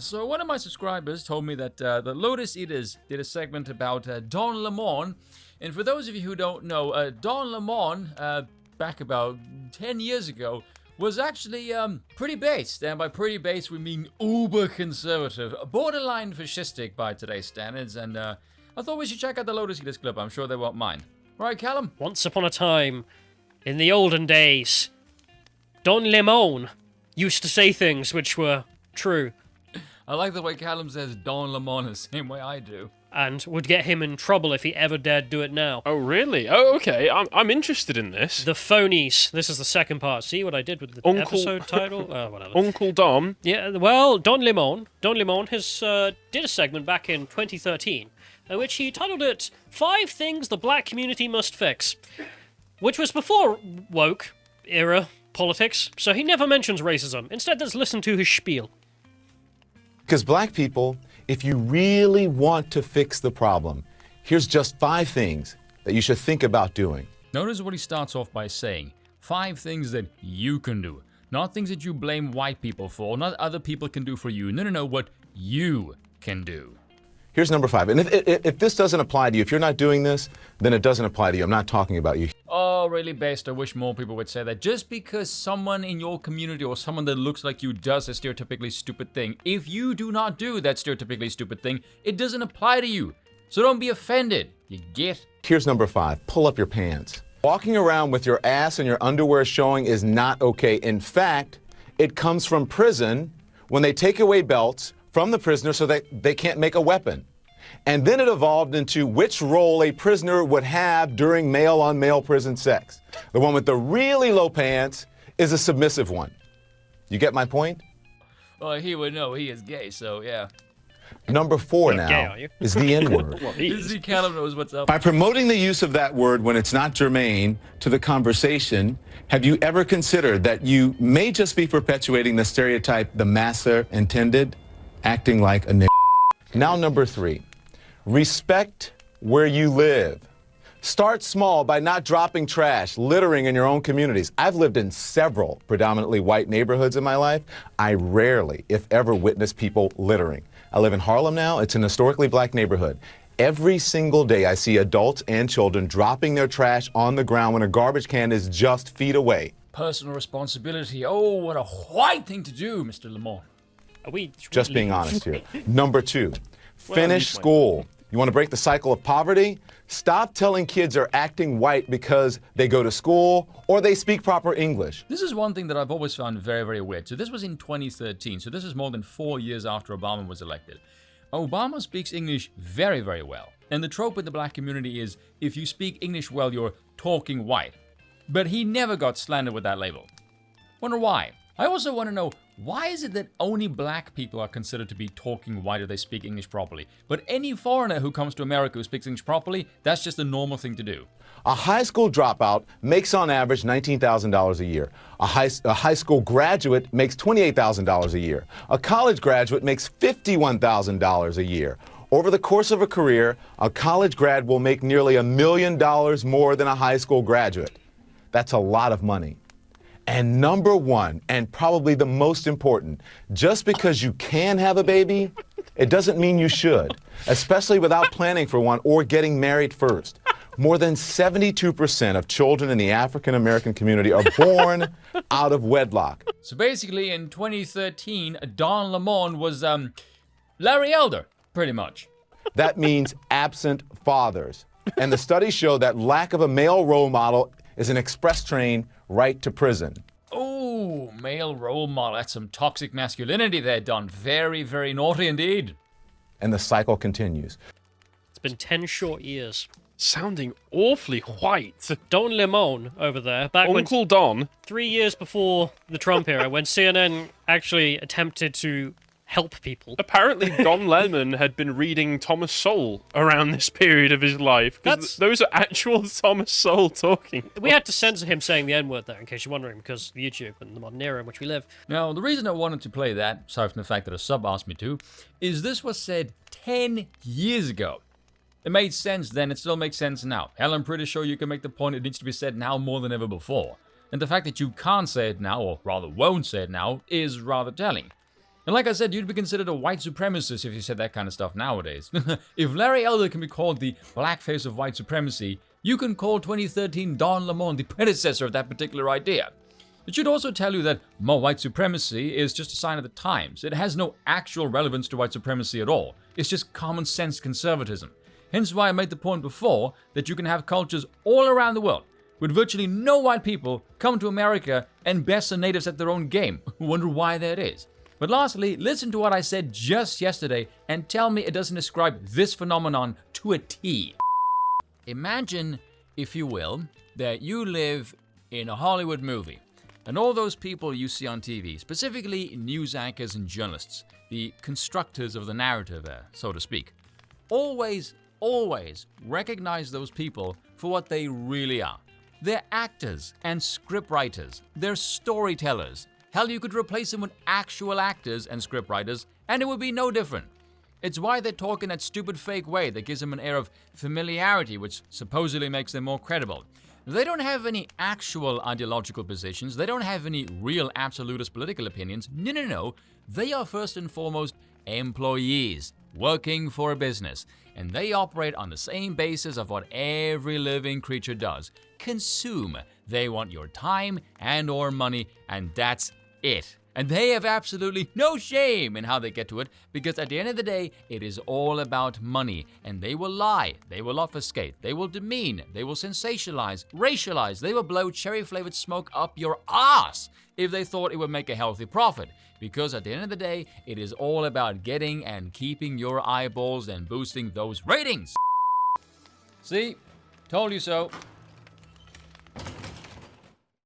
So one of my subscribers told me that the Lotus Eaters did a segment about Don Lemon. And for those of you who don't know, Don Lemon, back about 10 years ago, was actually pretty based. And by pretty based, we mean uber conservative, borderline fascistic by today's standards. And I thought we should check out the Lotus Eaters clip. I'm sure they won't mind. Right, Callum? Once upon a time, in the olden days, Don Lemon used to say things which were true. I like the way Callum says Don Lemon the same way I do. And would get him in trouble if he ever dared do it now. Oh, really? Oh, okay. I'm interested in this. The Phonies. This is the second part. See what I did with the episode title? Whatever. Uncle Dom. Yeah, well, Don Lemon has did a segment back in 2013, which he titled it 5 Things the Black Community Must Fix, which was before woke era politics, so he never mentions racism. Instead, let's listen to his spiel. Because black people, if you really want to fix the problem, here's just 5 things that you should think about doing. Notice what he starts off by saying. 5 things that you can do. Not things that you blame white people for, not other people can do for you. No, what you can do. Here's number 5. And if this doesn't apply to you, if you're not doing this, then it doesn't apply to you. I'm not talking about you. Oh, really, Based? I wish more people would say that. Just because someone in your community or someone that looks like you does a stereotypically stupid thing, if you do not do that stereotypically stupid thing, it doesn't apply to you. So don't be offended. You get? Here's number 5. Pull up your pants. Walking around with your ass and your underwear showing is not okay. In fact, it comes from prison when they take away belts from the prisoner so that they can't make a weapon. And then it evolved into which role a prisoner would have during male-on-male prison sex. The one with the really low pants is a submissive one. You get my point? Well, he would know he is gay, so yeah. Number 4 You're not now gay, are you? is the N-word. Well, he is. Easy Callum knows what's up. By promoting the use of that word when it's not germane to the conversation, have you ever considered that you may just be perpetuating the stereotype the masser intended, acting like a nigger? Now number 3, respect where you live. Start small by not dropping trash, littering in your own communities. I've lived in several predominantly white neighborhoods in my life. I rarely, if ever, witness people littering. I live in Harlem now. It's an historically black neighborhood. Every single day I see adults and children dropping their trash on the ground when a garbage can is just feet away. Personal responsibility. Oh, what a white thing to do, Mr. Lamont. Are we Just being honest here. Number 2, finish school. You want to break the cycle of poverty? Stop telling kids are acting white because they go to school or they speak proper English. This is one thing that I've always found very, very weird. So this was in 2013, so this is more than 4 years after Obama was elected. Obama speaks English very, very well. And the trope in the black community is if you speak English well, you're talking white. But he never got slandered with that label. Wonder why? I also want to know, why is it that only black people are considered to be talking white if they speak English properly? But any foreigner who comes to America who speaks English properly, that's just a normal thing to do. A high school dropout makes on average $19,000 a year. A high school graduate makes $28,000 a year. A college graduate makes $51,000 a year. Over the course of a career, a college grad will make nearly $1 million more than a high school graduate. That's a lot of money. And number 1, and probably the most important, just because you can have a baby, it doesn't mean you should, especially without planning for one or getting married first. More than 72% of children in the African American community are born out of wedlock. So basically, in 2013, Don Lemon was, Larry Elder, pretty much. That means absent fathers. And the studies show that lack of a male role model is an express train right to prison. Oh, male role model. That's some toxic masculinity there, Don. Very, very naughty indeed. And the cycle continues. It's been 10 short years. Sounding awfully white. Don Lemon over there, back Uncle Don. 3 years before the Trump era, when CNN actually attempted to help people. Apparently, Don Lemon had been reading Thomas Sowell around this period of his life. Those are actual Thomas Sowell talking. We had to censor him saying the N-word there, in case you're wondering, because of YouTube and the modern era in which we live. Now, the reason I wanted to play that, aside from the fact that a sub asked me to, is this was said 10 years ago. It made sense then, it still makes sense now. Hell, I'm pretty sure you can make the point it needs to be said now more than ever before. And the fact that you can't say it now, or rather won't say it now, is rather telling. And like I said, you'd be considered a white supremacist if you said that kind of stuff nowadays. If Larry Elder can be called the blackface of white supremacy, you can call 2013 Don Lemon the predecessor of that particular idea. It should also tell you that more white supremacy is just a sign of the times. It has no actual relevance to white supremacy at all. It's just common sense conservatism. Hence why I made the point before that you can have cultures all around the world with virtually no white people come to America and best the natives at their own game. Wonder why that is. But lastly, listen to what I said just yesterday and tell me it doesn't describe this phenomenon to a T. Imagine, if you will, that you live in a Hollywood movie, and all those people you see on TV, specifically news anchors and journalists, the constructors of the narrative, so to speak, always recognize those people for what they really are. They're actors and scriptwriters. They're storytellers. Hell, you could replace them with actual actors and scriptwriters, and it would be no different. It's why they talk in that stupid fake way that gives them an air of familiarity, which supposedly makes them more credible. They don't have any actual ideological positions. They don't have any real absolutist political opinions. No. They are first and foremost employees working for a business, and they operate on the same basis of what every living creature does: consume. They want your time and or money, and that's it. And they have absolutely no shame in how they get to it, because at the end of the day, it is all about money. And they will lie, they will obfuscate, they will demean, they will sensationalize, racialize, they will blow cherry-flavored smoke up your ass if they thought it would make a healthy profit. Because at the end of the day, it is all about getting and keeping your eyeballs and boosting those ratings. See? Told you so.